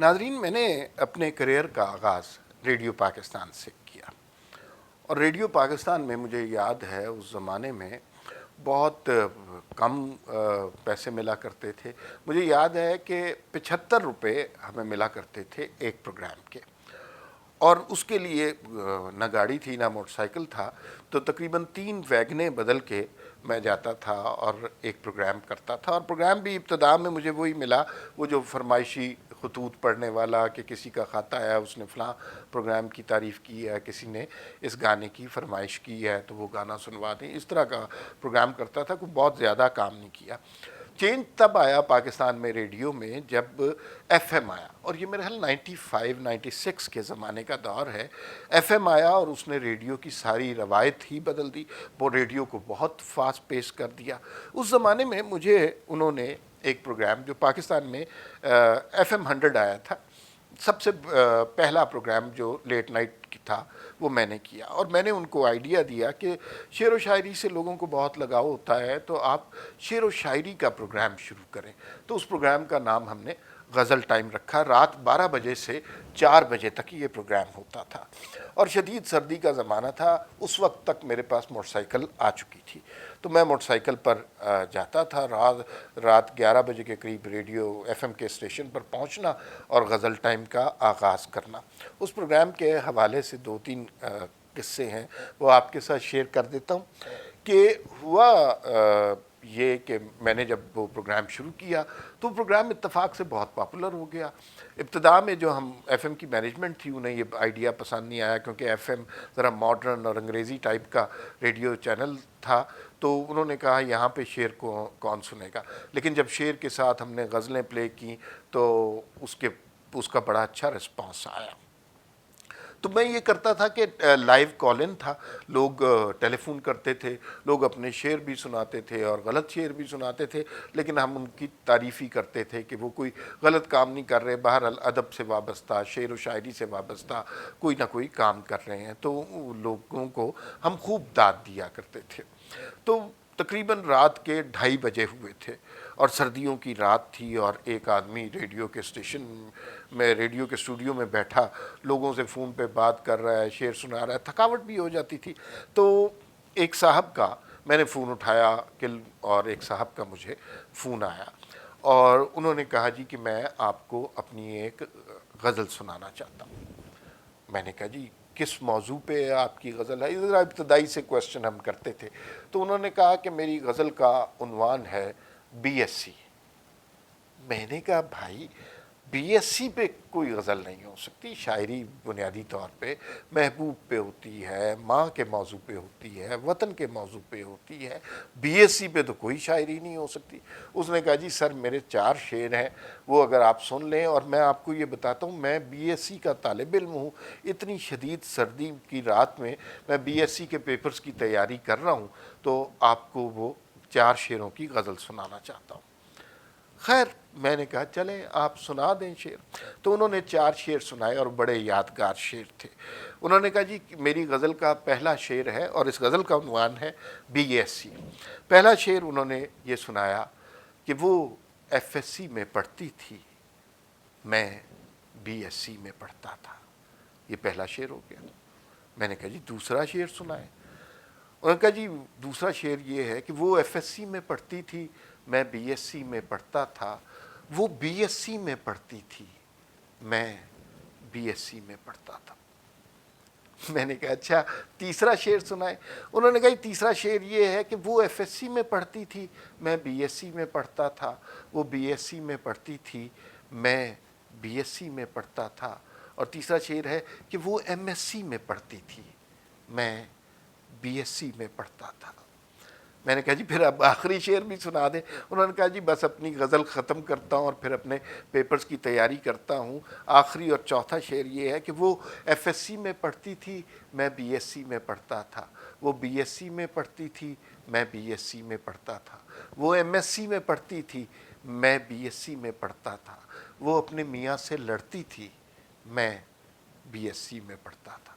ناظرین، میں نے اپنے کریئر کا آغاز ریڈیو پاکستان سے کیا، اور ریڈیو پاکستان میں مجھے یاد ہے اس زمانے میں بہت کم پیسے ملا کرتے تھے۔ مجھے یاد ہے کہ 75 روپے ہمیں ملا کرتے تھے ایک پروگرام کے، اور اس کے لیے نہ گاڑی تھی نہ موٹر سائیکل تھا، تو تقریباً 3 ویگنیں بدل کے میں جاتا تھا اور ایک پروگرام کرتا تھا۔ اور پروگرام بھی ابتدا میں مجھے وہی ملا، وہ جو فرمائشی خطوط پڑھنے والا کہ کسی کا خط آیا، اس نے فلاں پروگرام کی تعریف کی ہے، کسی نے اس گانے کی فرمائش کی ہے تو وہ گانا سنوا دیں، اس طرح کا پروگرام کرتا تھا۔ کوئی بہت زیادہ کام نہیں کیا۔ چینج تب آیا پاکستان میں ریڈیو میں جب ایف ایم آیا، اور یہ میرے خیال 95-96 کے زمانے کا دور ہے۔ ایف ایم آیا اور اس نے ریڈیو کی ساری روایت ہی بدل دی، وہ ریڈیو کو بہت فاسٹ پیس کر دیا۔ اس زمانے میں مجھے انہوں نے ایک پروگرام جو پاکستان میں ایف ایم 100 آیا تھا، سب سے پہلا پروگرام جو لیٹ نائٹ تھا، وہ میں نے کیا، اور میں نے ان کو آئیڈیا دیا کہ شعر و شاعری سے لوگوں کو بہت لگاؤ ہوتا ہے، تو آپ شعر و شاعری کا پروگرام شروع کریں۔ تو اس پروگرام کا نام ہم نے غزل ٹائم رکھا۔ رات 12 بجے سے 4 بجے تک یہ پروگرام ہوتا تھا، اور شدید سردی کا زمانہ تھا۔ اس وقت تک میرے پاس موٹر سائیکل آ چکی تھی، تو میں موٹر سائیکل پر جاتا تھا۔ رات 11 بجے کے قریب ریڈیو ایف ایم کے اسٹیشن پر پہنچنا اور غزل ٹائم کا آغاز کرنا۔ اس پروگرام کے حوالے سے 2-3 قصے ہیں، وہ آپ کے ساتھ شیئر کر دیتا ہوں۔ کہ ہوا یہ کہ میں نے جب وہ پروگرام شروع کیا تو پروگرام اتفاق سے بہت پاپولر ہو گیا۔ ابتدا میں جو ہم ایف ایم کی مینجمنٹ تھی، انہیں یہ آئیڈیا پسند نہیں آیا، کیونکہ ایف ایم ذرا ماڈرن اور انگریزی ٹائپ کا ریڈیو چینل تھا، تو انہوں نے کہا یہاں پہ شعر کو کون سنے گا۔ لیکن جب شعر کے ساتھ ہم نے غزلیں پلے کیں تو اس کا بڑا اچھا رسپانس آیا۔ تو میں یہ کرتا تھا کہ لائیو کال ان تھا، لوگ ٹیلی فون کرتے تھے، لوگ اپنے شعر بھی سناتے تھے اور غلط شعر بھی سناتے تھے، لیکن ہم ان کی تعریف ہی کرتے تھے کہ وہ کوئی غلط کام نہیں کر رہے، بہرحال ادب سے وابستہ، شعر و شاعری سے وابستہ کوئی نہ کوئی کام کر رہے ہیں، تو لوگوں کو ہم خوب داد دیا کرتے تھے۔ تو تقریباً رات کے 2:30 بجے ہوئے تھے، اور سردیوں کی رات تھی، اور ایک آدمی ریڈیو کے اسٹیشن میں، ریڈیو کے اسٹوڈیو میں بیٹھا لوگوں سے فون پہ بات کر رہا ہے، شعر سنا رہا ہے، تھکاوٹ بھی ہو جاتی تھی۔ تو ایک صاحب کا میں نے فون اٹھایا اور ایک صاحب کا مجھے فون آیا، اور انہوں نے کہا جی کہ میں آپ کو اپنی ایک غزل سنانا چاہتا ہوں۔ میں نے کہا جی کس موضوع پہ آپ کی غزل ہے؟ ذرا ابتدائی سے کویسچن ہم کرتے تھے۔ تو انہوں نے کہا کہ میری غزل کا عنوان ہے بی ایس سی۔ میں نے کہا بھائی بی ایس سی پہ کوئی غزل نہیں ہو سکتی، شاعری بنیادی طور پہ محبوب پہ ہوتی ہے، ماں کے موضوع پہ ہوتی ہے، وطن کے موضوع پہ ہوتی ہے، بی ایس سی پہ تو کوئی شاعری نہیں ہو سکتی۔ اس نے کہا جی سر میرے 4 شعر ہیں، وہ اگر آپ سن لیں، اور میں آپ کو یہ بتاتا ہوں میں بی ایس سی کا طالب علم ہوں، اتنی شدید سردی کی رات میں میں بی ایس سی کے پیپرز کی تیاری کر رہا ہوں، تو آپ کو وہ 4 شعروں کی غزل سنانا چاہتا ہوں۔ خیر میں نے کہا چلیں آپ سنا دیں شعر۔ تو انہوں نے 4 شعر سنائے، اور بڑے یادگار شعر تھے۔ انہوں نے کہا جی میری غزل کا پہلا شعر ہے، اور اس غزل کا عنوان ہے بی ایس سی۔ پہلا شعر انہوں نے یہ سنایا کہ وہ ایف ایس سی میں پڑھتی تھی، میں بی ایس سی میں پڑھتا تھا۔ یہ پہلا شعر ہو گیا۔ میں نے کہا جی دوسرا شعر سنائے۔ انہوں نے کہا جی دوسرا شعر یہ ہے کہ وہ ایف ایس سی میں پڑھتی تھی، میں بی ایس سی میں پڑھتا تھا، وہ بی ایس سی میں پڑھتی تھی، میں بی ایس سی میں پڑھتا تھا۔ میں نے کہا اچھا تیسرا شعر سنائے۔ انہوں نے کہا تیسرا شعر یہ ہے کہ وہ ایف ایس سی میں پڑھتی تھی، میں بی ایس سی میں پڑھتا تھا، وہ بی ایس سی میں پڑھتی تھی، میں بی ایس سی میں پڑھتا تھا۔ اور تیسرا شعر ہے کہ وہ ایم ایس سی میں پڑھتی تھی، میں بی ایس سی میں پڑھتا تھا۔ میں نے کہا جی پھر اب آخری شعر بھی سنا دیں۔ انہوں نے کہا جی بس اپنی غزل ختم کرتا ہوں اور پھر اپنے پیپرز کی تیاری کرتا ہوں۔ آخری اور چوتھا شعر یہ ہے کہ وہ ایف ایس سی میں پڑھتی تھی، میں بی ایس سی میں پڑھتا تھا، وہ بی ایس سی میں پڑھتی تھی، میں بی ایس سی میں پڑھتا تھا، وہ ایم ایس سی میں پڑھتی تھی، میں بی ایس سی میں پڑھتا تھا، وہ اپنے میاں سے لڑتی تھی، میں بی ایس سی میں پڑھتا تھا۔